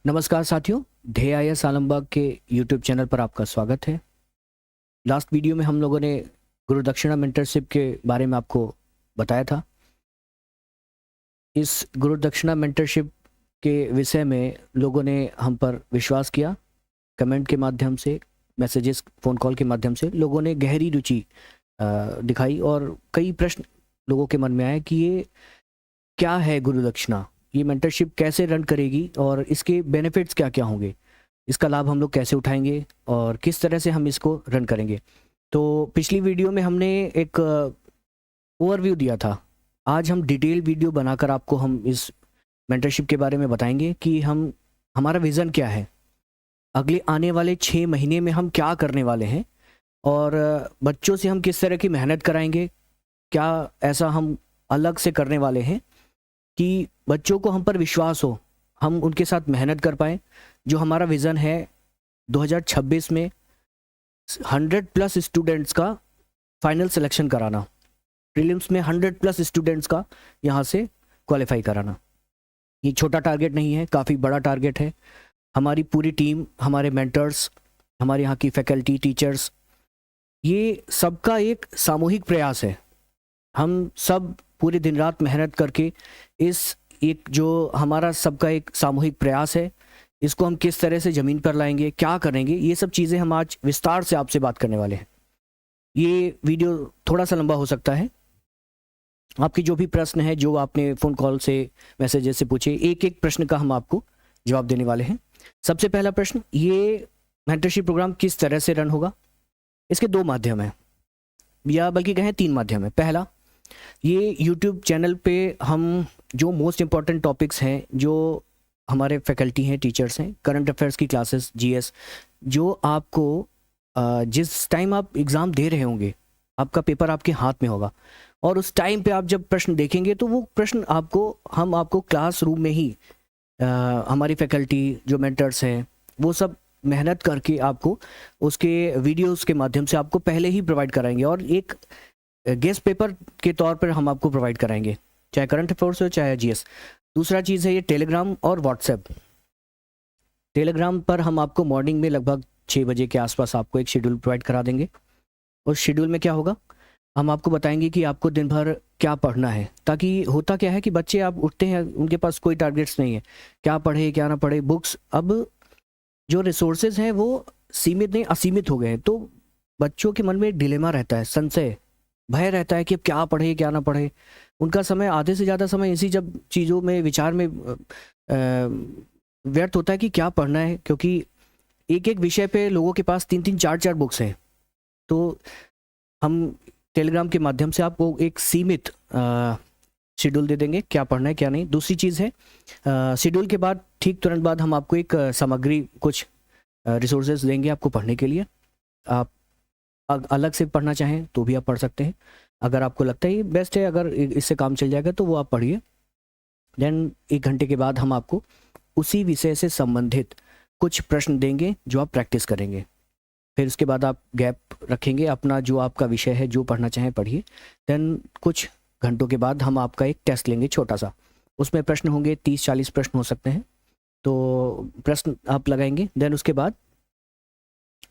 नमस्कार साथियों, ध्येय आईएएस आलमबाग के यूट्यूब चैनल पर आपका स्वागत है। लास्ट वीडियो में हम लोगों ने गुरु दक्षिणा मेंटरशिप के बारे में आपको बताया था। इस गुरु दक्षिणा मेंटरशिप के विषय में लोगों ने हम पर विश्वास किया। कमेंट के माध्यम से, मैसेजेस, फ़ोन कॉल के माध्यम से लोगों ने गहरी रुचि दिखाई और कई प्रश्न लोगों के मन में आए कि ये क्या है गुरु दक्षिणा, ये मेंटरशिप कैसे रन करेगी और इसके बेनिफिट्स क्या क्या होंगे, इसका लाभ हम लोग कैसे उठाएंगे और किस तरह से हम इसको रन करेंगे। तो पिछली वीडियो में हमने एक ओवरव्यू दिया था। आज हम डिटेल वीडियो बनाकर आपको हम इस मेंटरशिप के बारे में बताएंगे कि हमारा विज़न क्या है, अगले आने वाले 6 महीने में हम क्या करने वाले हैं और बच्चों से हम किस तरह की मेहनत कराएंगे, क्या ऐसा हम अलग से करने वाले हैं कि बच्चों को हम पर विश्वास हो, हम उनके साथ मेहनत कर पाएँ। जो हमारा विज़न है 2026 में 100+ स्टूडेंट्स का फाइनल सिलेक्शन कराना, प्रीलिम्स में 100+ स्टूडेंट्स का यहाँ से क्वालिफाई कराना। ये छोटा टारगेट नहीं है, काफ़ी बड़ा टारगेट है। हमारी पूरी टीम, हमारे मेंटर्स, हमारे यहाँ की फैकल्टी, टीचर्स, ये सबका एक सामूहिक प्रयास है। हम सब पूरे दिन रात मेहनत करके इस एक जो हमारा सबका एक सामूहिक प्रयास है, इसको हम किस तरह से ज़मीन पर लाएंगे, क्या करेंगे, ये सब चीज़ें हम आज विस्तार से आपसे बात करने वाले हैं। ये वीडियो थोड़ा सा लंबा हो सकता है। आपकी जो भी प्रश्न है, जो आपने फ़ोन कॉल से, मैसेजेस से पूछे, एक एक प्रश्न का हम आपको जवाब देने वाले हैं। सबसे पहला प्रश्न, ये मेंटरशिप प्रोग्राम किस तरह से रन होगा? इसके 2 माध्यम हैं, या बल्कि कहें 3 माध्यम है। पहला, ये यूट्यूब चैनल पे हम जो मोस्ट इम्पॉर्टेंट टॉपिक्स हैं, जो हमारे फैकल्टी हैं, टीचर्स हैं, करंट अफेयर्स की क्लासेस, जीएस, जो आपको जिस टाइम आप एग्ज़ाम दे रहे होंगे, आपका पेपर आपके हाथ में होगा और उस टाइम पे आप जब प्रश्न देखेंगे तो वो प्रश्न हम आपको क्लासरूम में ही हमारी फैकल्टी, जो मेंटर्स हैं, वो सब मेहनत करके आपको उसके वीडियोस के माध्यम से आपको पहले ही प्रोवाइड कराएंगे और एक गेस्ट पेपर के तौर पर हम आपको प्रोवाइड कराएंगे, चाहे करंट अफेयर्स हो चाहे जीएस। दूसरा चीज़ है ये टेलीग्राम और व्हाट्सएप। टेलीग्राम पर हम आपको मॉर्निंग में लगभग 6 बजे के आसपास आपको एक शेड्यूल प्रोवाइड करा देंगे। उस शेड्यूल में क्या होगा, हम आपको बताएंगे कि आपको दिन भर क्या पढ़ना है। ताकि होता क्या है कि बच्चे आप उठते हैं, उनके पास कोई टारगेट्स नहीं है, क्या पढ़े क्या ना पढ़े, बुक्स, अब जो रिसोर्सेज हैं वो सीमित नहीं असीमित हो गए हैं। तो बच्चों के मन में एक डिलेमा रहता है, संशय, भय रहता है कि अब क्या पढ़े क्या ना पढ़े। उनका समय, आधे से ज़्यादा समय इसी जब चीज़ों में, विचार में व्यर्थ होता है कि क्या पढ़ना है, क्योंकि एक एक विषय पे लोगों के पास 3-3, 4-4 बुक्स हैं। तो हम टेलीग्राम के माध्यम से आपको एक सीमित शेड्यूल दे देंगे, क्या पढ़ना है क्या नहीं। दूसरी चीज़ है, शेड्यूल के बाद ठीक तुरंत बाद हम आपको एक सामग्री, कुछ रिसोर्सेज देंगे आपको पढ़ने के लिए। आप अलग से पढ़ना चाहें तो भी आप पढ़ सकते हैं। अगर आपको लगता है ये बेस्ट है, अगर इससे काम चल जाएगा तो वो आप पढ़िए। देन 1 घंटे के बाद हम आपको उसी विषय से संबंधित कुछ प्रश्न देंगे जो आप प्रैक्टिस करेंगे। फिर उसके बाद आप गैप रखेंगे, अपना जो आपका विषय है, जो पढ़ना चाहें पढ़िए। देन कुछ घंटों के बाद हम आपका एक टेस्ट लेंगे, छोटा सा। उसमें प्रश्न होंगे, 30-40 प्रश्न हो सकते हैं। तो प्रश्न आप लगाएंगे। देन उसके बाद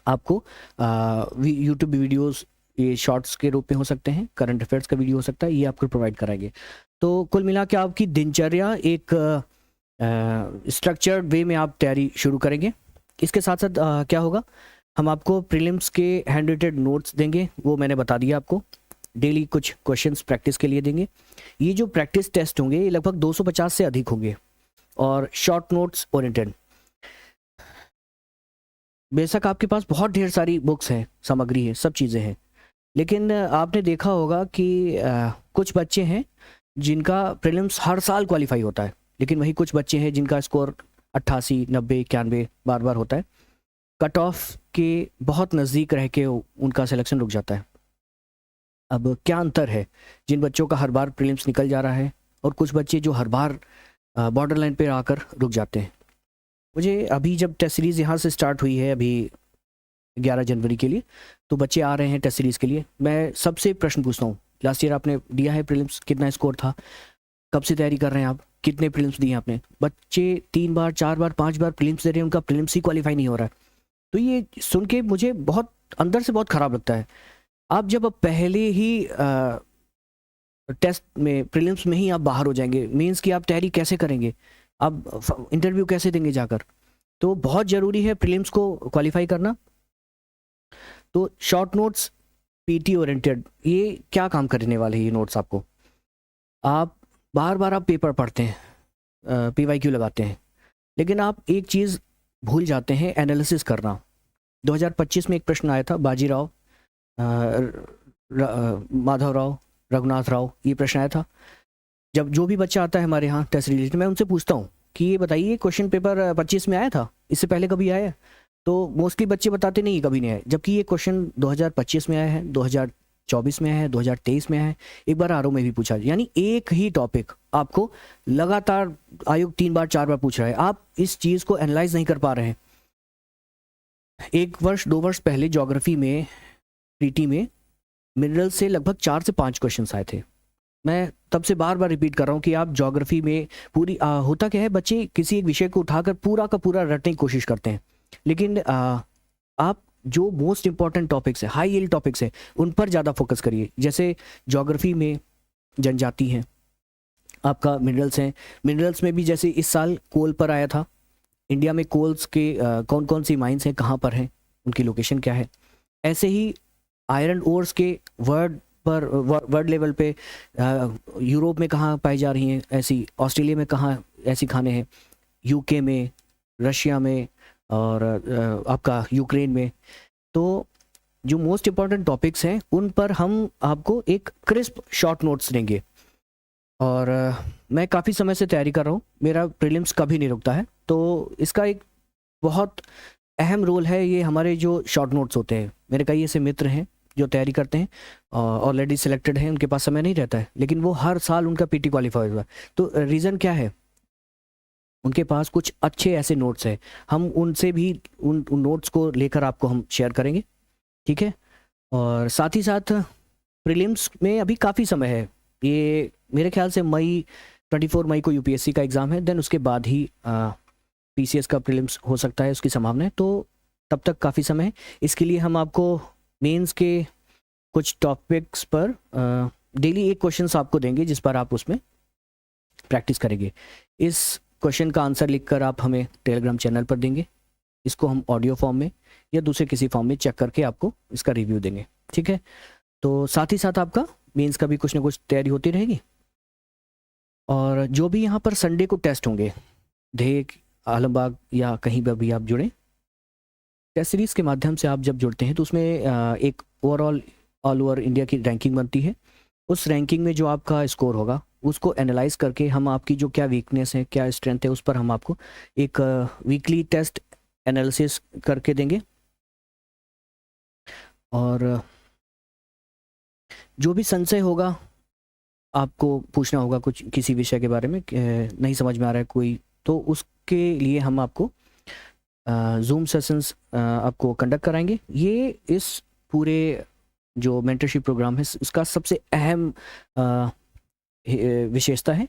आपको यूट्यूब वीडियोस, ये शॉर्ट्स के रूप में हो सकते हैं, करंट अफेयर्स का वीडियो हो सकता है, ये आपको प्रोवाइड कराएंगे। तो कुल मिला के आपकी दिनचर्या एक स्ट्रक्चर्ड वे में आप तैयारी शुरू करेंगे। इसके साथ साथ क्या होगा, हम आपको प्रीलिम्स के हैंड रिटेड नोट्स देंगे, वो मैंने बता दिया आपको। डेली कुछ क्वेश्चंस प्रैक्टिस के लिए देंगे। ये जो प्रैक्टिस टेस्ट होंगे ये लगभग 250 से अधिक होंगे और शॉर्ट नोट्स ओरिएंटेड। बेशक आपके पास बहुत ढेर सारी बुक्स हैं, सामग्री है, सब चीज़ें हैं, लेकिन आपने देखा होगा कि कुछ बच्चे हैं जिनका प्रीलिम्स हर साल क्वालिफाई होता है, लेकिन वही कुछ बच्चे हैं जिनका स्कोर 88, 90, 91 बार बार होता है। कट ऑफ के बहुत नज़दीक रह के उनका सिलेक्शन रुक जाता है। अब क्या अंतर है, जिन बच्चों का हर बार प्रीलिम्स निकल जा रहा है और कुछ बच्चे जो हर बार बॉर्डर लाइन पर आकर रुक जाते हैं। मुझे अभी जब टेस्ट सीरीज़ यहाँ से स्टार्ट हुई है, अभी 11 जनवरी के लिए, तो बच्चे आ रहे हैं टेस्ट सीरीज़ के लिए। मैं सबसे प्रश्न पूछता हूँ, लास्ट ईयर आपने दिया है प्रीलिम्स, कितना स्कोर था, कब से तैयारी कर रहे हैं आप? कितने प्रीलिम्स दिए आपने, बच्चे 3 बार 4 बार 5 बार प्रीलिम्स दे रहे हैं, उनका प्रीलिम्स ही क्वालिफाई नहीं हो रहा है। तो ये सुन के मुझे बहुत अंदर से बहुत ख़राब लगता है। आप जब अब पहले ही टेस्ट में प्रीलिम्स में ही आप बाहर हो जाएंगे, मीन्स कि आप तैयारी कैसे करेंगे, आप इंटरव्यू कैसे देंगे जाकर। तो बहुत ज़रूरी है प्रीलिम्स को क्वालिफाई करना। तो शॉर्ट नोट्स पीटी ओरिएंटेड, ये क्या काम करने वाले हैं ये नोट्स आपको। आप बार बार आप पेपर पढ़ते हैं, पीवाईक्यू लगाते हैं, लेकिन आप एक चीज़ भूल जाते हैं, एनालिसिस करना। 2025 में एक प्रश्न आया था, बाजीराव माधवराव रघुनाथ राव, ये प्रश्न आया था। जब जो भी बच्चा आता है हमारे यहाँ टेस्ट रिलेटेड, मैं उनसे पूछता हूँ कि ये बताइए क्वेश्चन पेपर 25 में आया था, इससे पहले कभी आया है? तो मोस्टली बच्चे बताते नहीं कभी नहीं आए, जबकि ये क्वेश्चन 2025 में आया है, 2024 में आया है, 2023 में आया है, एक बार आरओ में भी पूछा। यानी एक ही टॉपिक आपको लगातार आयोग 3 बार 4 बार पूछ रहा है, आप इस चीज़ को एनालाइज नहीं कर पा रहे हैं। 1 वर्ष 2 वर्ष पहले ज्योग्राफी में पीटी में मिनरल से लगभग 4 से 5 क्वेश्चन आए थे। मैं तब से बार बार रिपीट कर रहा हूँ कि आप ज्योग्राफी में पूरी होता क्या है, बच्चे किसी एक विषय को उठाकर पूरा का पूरा रटने की कोशिश करते हैं, लेकिन आप जो मोस्ट इंपॉर्टेंट टॉपिक्स है, हाई यील्ड टॉपिक्स है, उन पर ज़्यादा फोकस करिए। जैसे ज्योग्राफी में जनजाति हैं, आपका मिनरल्स हैं, मिनरल्स में भी जैसे इस साल कोल पर आया था, इंडिया में कोल्स के कौन कौन सी माइंस हैं, कहाँ पर हैं, उनकी लोकेशन क्या है। ऐसे ही आयरन ओर्स के वर्ल्ड लेवल पे यूरोप में कहाँ पाई जा रही हैं ऐसी, ऑस्ट्रेलिया में कहाँ ऐसी खाने हैं, यूके में, रशिया में, और आपका यूक्रेन में। तो जो मोस्ट इम्पॉर्टेंट टॉपिक्स हैं उन पर हम आपको एक क्रिस्प शॉर्ट नोट्स देंगे। और मैं काफ़ी समय से तैयारी कर रहा हूँ, मेरा प्रीलिम्स कभी नहीं रुकता है, तो इसका एक बहुत अहम रोल है ये हमारे जो शॉर्ट नोट्स होते हैं। मेरे कई ऐसे मित्र हैं जो तैयारी करते हैं, ऑलरेडी सिलेक्टेड हैं, उनके पास समय नहीं रहता है, लेकिन वो हर साल उनका पीटी क्वालिफाई हुआ है। तो रीज़न क्या है, उनके पास कुछ अच्छे ऐसे नोट्स हैं, हम उनसे भी उन नोट्स को लेकर आपको हम शेयर करेंगे, ठीक है। और साथ ही साथ प्रीलिम्स में अभी काफ़ी समय है, ये मेरे ख्याल से 24 मई को यूपीएससी का एग्ज़ाम है, देन उसके बाद ही पीसीएस का प्रीलिम्स हो सकता है, उसकी संभावना है। तो तब तक काफ़ी समय है, इसके लिए हम आपको मेंस के कुछ टॉपिक्स पर डेली एक क्वेश्चन आपको देंगे, जिस पर आप उसमें प्रैक्टिस करेंगे। इस क्वेश्चन का आंसर लिखकर आप हमें टेलीग्राम चैनल पर देंगे, इसको हम ऑडियो फॉर्म में या दूसरे किसी फॉर्म में चेक करके आपको इसका रिव्यू देंगे, ठीक है। तो साथ ही साथ आपका मेंस का भी कुछ ना कुछ तैयारी होती रहेगी। और जो भी यहाँ पर संडे को टेस्ट होंगे, ढेक, आलमबाग या कहीं पर भी आप जुड़ें, टेस्ट सीरीज़ के माध्यम से आप जब जुड़ते हैं तो उसमें एक ओवरऑल ऑल ओवर इंडिया की रैंकिंग बनती है। उस रैंकिंग में जो आपका स्कोर होगा उसको एनालाइज करके हम आपकी जो क्या वीकनेस है, क्या स्ट्रेंथ है, उस पर हम आपको एक वीकली टेस्ट एनालिसिस करके देंगे। और जो भी संशय होगा, आपको पूछना होगा कुछ किसी विषय के बारे में, नहीं समझ में आ रहा है कोई, तो उसके लिए हम आपको जूम सेशंस आपको कंडक्ट कराएंगे। ये इस पूरे जो मेंटरशिप प्रोग्राम है उसका सबसे अहम विशेषता है।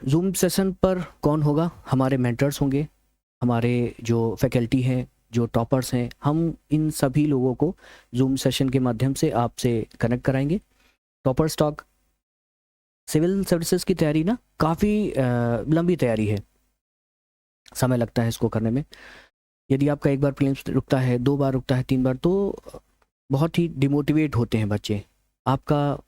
जूम सेशन पर कौन होगा, हमारे मेंटर्स होंगे, हमारे जो फैकल्टी हैं, जो टॉपर्स हैं, हम इन सभी लोगों को जूम सेशन के माध्यम से आपसे कनेक्ट कराएंगे। टॉपर्स टॉक, सिविल सर्विसेज की तैयारी ना काफ़ी लंबी तैयारी है, समय लगता है इसको करने में। यदि आपका एक बार प्रीलिम्स रुकता है, 2 बार रुकता है, 3 बार, तो बहुत ही डिमोटिवेट होते हैं बच्चे। आपका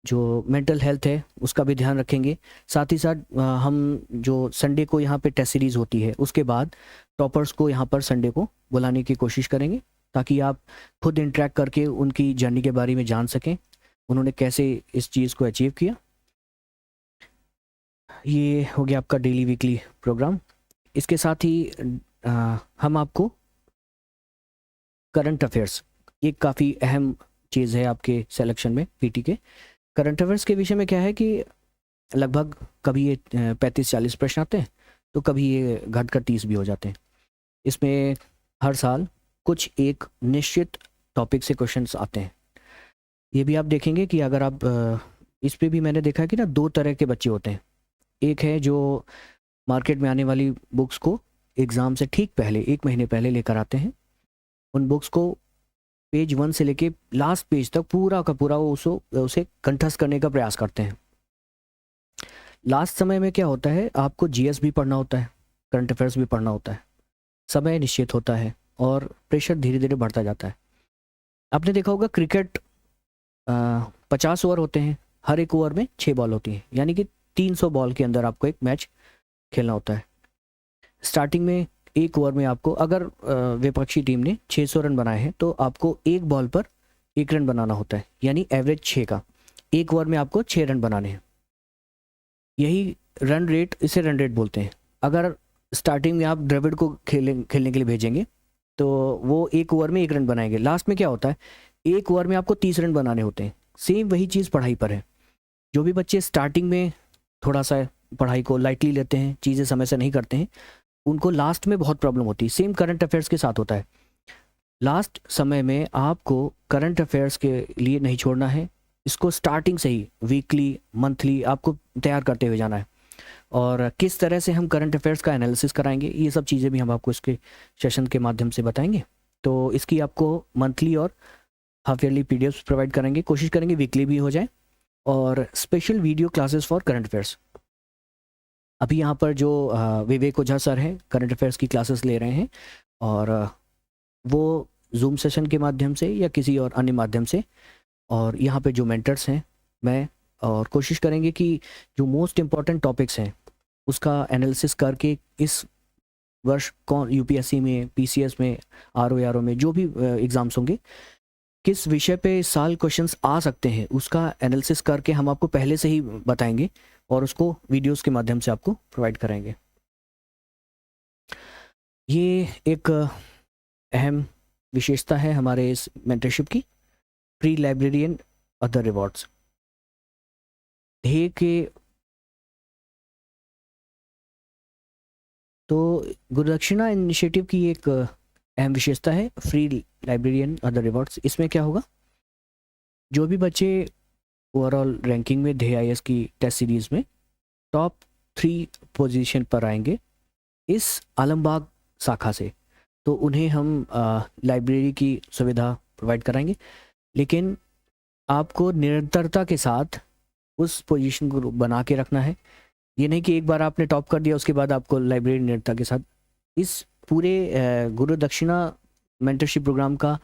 जो मेंटल हेल्थ है उसका भी ध्यान रखेंगे। साथ ही साथ हम जो संडे को यहाँ पे टेस्ट सीरीज़ होती है, उसके बाद टॉपर्स को यहाँ पर संडे को बुलाने की कोशिश करेंगे, ताकि आप खुद इंटरेक्ट करके उनकी जर्नी के बारे में जान सकें, उन्होंने कैसे इस चीज़ को अचीव किया। ये हो गया आपका डेली वीकली प्रोग्राम। इसके साथ ही हम आपको करंट अफेयर्स, ये काफ़ी अहम चीज़ है आपके सिलेक्शन में पीटी के। करंट अफेयर्स के विषय में क्या है कि लगभग कभी ये 35-40 प्रश्न आते हैं, तो कभी ये घटकर 30 भी हो जाते हैं। इसमें हर साल कुछ एक निश्चित टॉपिक से क्वेश्चंस आते हैं। ये भी आप देखेंगे कि अगर आप इस पे भी मैंने देखा है कि ना 2 तरह के बच्चे होते हैं। एक है जो मार्केट में आने वाली बुक्स को एग्ज़ाम से ठीक पहले 1 महीने पहले लेकर आते हैं। उन बुक्स को पेज 1 से लेके लास्ट पेज तक पूरा का पूरा वो उसे कंठस्थ करने का प्रयास करते हैं। लास्ट समय में क्या होता है, आपको जीएस भी पढ़ना होता है, करंट अफेयर्स भी पढ़ना होता है, समय निश्चित होता है और प्रेशर धीरे धीरे बढ़ता जाता है। आपने देखा होगा क्रिकेट 50 ओवर होते हैं, हर एक ओवर में 6 बॉल होती हैं, यानी कि 300 बॉल के अंदर आपको एक मैच खेलना होता है। स्टार्टिंग में एक ओवर में आपको अगर विपक्षी टीम ने 600 रन बनाए हैं तो आपको एक बॉल पर 1 रन बनाना होता है, यानी एवरेज 6 का। एक ओवर में आपको 6 रन बनाने हैं, यही रन रेट, इसे रन रेट बोलते हैं। अगर स्टार्टिंग में आप द्रविड़ को खेलने के लिए भेजेंगे तो वो एक ओवर में 1 रन बनाएंगे। लास्ट में क्या होता है, एक ओवर में आपको 30 रन बनाने होते हैं। सेम वही चीज़ पढ़ाई पर है। जो भी बच्चे स्टार्टिंग में थोड़ा सा पढ़ाई को लाइटली लेते हैं, चीज़ें समय से नहीं करते हैं, उनको लास्ट में बहुत प्रॉब्लम होती है। सेम करंट अफेयर्स के साथ होता है। लास्ट समय में आपको करंट अफेयर्स के लिए नहीं छोड़ना है, इसको स्टार्टिंग से ही वीकली मंथली आपको तैयार करते हुए जाना है। और किस तरह से हम करंट अफेयर्स का एनालिसिस कराएंगे, ये सब चीज़ें भी हम आपको इसके सेशन के माध्यम से बताएंगे। तो इसकी आपको मंथली और हाफ ईयरली पीडीएफ्स प्रोवाइड करेंगे, कोशिश करेंगे वीकली भी हो जाए, और special video classes for current affairs. अभी यहाँ पर जो विवेक ओझा सर हैं, करंट अफेयर्स की क्लासेस ले रहे हैं, और वो जूम सेशन के माध्यम से या किसी और अन्य माध्यम से, और यहाँ पे जो मेंटर्स हैं मैं, और कोशिश करेंगे कि जो मोस्ट इम्पॉर्टेंट टॉपिक्स हैं उसका एनालिसिस करके इस वर्ष कौन यूपीएससी में, पीसीएस में, आरओ में जो भी एग्ज़ाम्स होंगे, किस विषय पे इस साल क्वेश्चंस आ सकते हैं उसका एनालिसिस करके हम आपको पहले से ही बताएंगे और उसको वीडियोस के माध्यम से आपको प्रोवाइड कराएंगे। ये एक अहम विशेषता है हमारे इस मेंटरशिप की, प्री लाइब्रेरियन अदर रिवॉर्ड्स। ध्येय के तो गुरुदक्षिणा इनिशिएटिव की एक अहम विशेषता है फ्री लाइब्रेरियन अदर रिवॉर्ड्स। इसमें क्या होगा, जो भी बच्चे ओवरऑल रैंकिंग में ध्येय आईएएस की टेस्ट सीरीज में टॉप 3 पोजीशन पर आएंगे इस आलमबाग शाखा से, तो उन्हें हम लाइब्रेरी की सुविधा प्रोवाइड कराएंगे। लेकिन आपको निरंतरता के साथ उस पोजीशन को बना के रखना है। ये नहीं कि एक बार आपने टॉप कर दिया उसके बाद आपको लाइब्रेरी निरंतरता के साथ। इस पूरे गुरु दक्षिणा मेंटरशिप प्रोग्राम का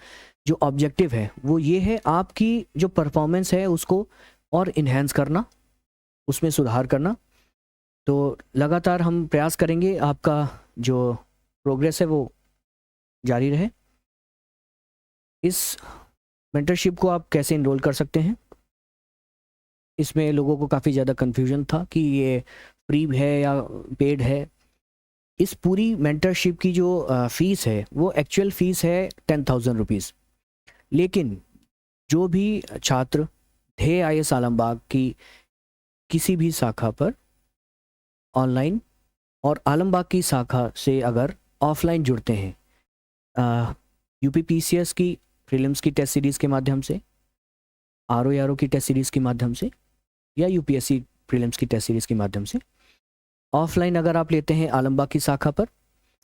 जो ऑब्जेक्टिव है वो ये है, आपकी जो परफॉर्मेंस है उसको और इन्हेंस करना, उसमें सुधार करना। तो लगातार हम प्रयास करेंगे आपका जो प्रोग्रेस है वो जारी रहे। इस मेंटरशिप को आप कैसे इनरोल कर सकते हैं, इसमें लोगों को काफ़ी ज़्यादा कन्फ्यूजन था कि ये फ्री है या पेड है। इस पूरी मेंटरशिप की जो फ़ीस है वो एक्चुअल फ़ीस है 10,000 रुपीज़। लेकिन जो भी छात्र ध्येय आईएएस आलमबाग की किसी भी शाखा पर ऑनलाइन और आलमबाग की शाखा से अगर ऑफलाइन जुड़ते हैं, यूपीपीसीएस की प्रीलिम्स की टेस्ट सीरीज़ के माध्यम से, आरओ की टेस्ट सीरीज़ के माध्यम से, या यूपीएससी प्रीलिम्स की टेस्ट सीरीज़ के माध्यम से, ऑफलाइन अगर आप लेते हैं आलमबाग की शाखा पर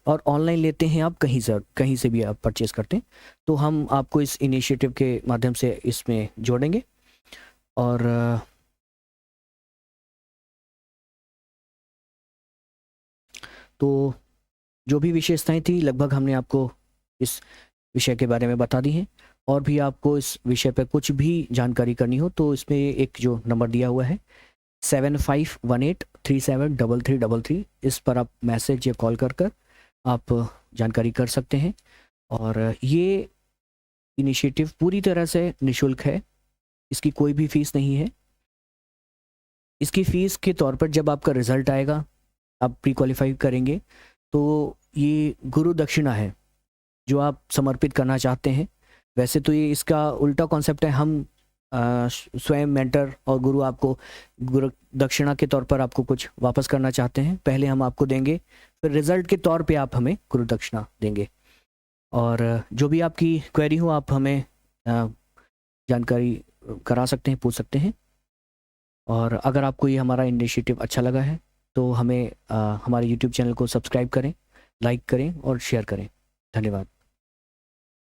और ऑनलाइन लेते हैं आप कहीं से भी आप परचेज़ करते हैं, तो हम आपको इस इनिशिएटिव के माध्यम से इसमें जोड़ेंगे। और तो जो भी विशेषताएं थी लगभग हमने आपको इस विषय के बारे में बता दी हैं। और भी आपको इस विषय पर कुछ भी जानकारी करनी हो तो इसमें एक जो नंबर दिया हुआ है 7518373333, इस पर आप मैसेज या कॉल कर आप जानकारी कर सकते हैं। और ये इनिशिएटिव पूरी तरह से निःशुल्क है, इसकी कोई भी फीस नहीं है। इसकी फ़ीस के तौर पर जब आपका रिज़ल्ट आएगा, आप प्री क्वालिफाई करेंगे, तो ये गुरु दक्षिणा है जो आप समर्पित करना चाहते हैं। वैसे तो ये इसका उल्टा कॉन्सेप्ट है, हम स्वयं मेंटर और गुरु आपको गुरु दक्षिणा के तौर पर आपको कुछ वापस करना चाहते हैं। पहले हम आपको देंगे, फिर रिज़ल्ट के तौर पे आप हमें गुरु दक्षिणा देंगे। और जो भी आपकी क्वेरी हो आप हमें जानकारी करा सकते हैं, पूछ सकते हैं। और अगर आपको ये हमारा इनिशिएटिव अच्छा लगा है तो हमें हमारे यूट्यूब चैनल को सब्सक्राइब करें, लाइक करें और शेयर करें। धन्यवाद।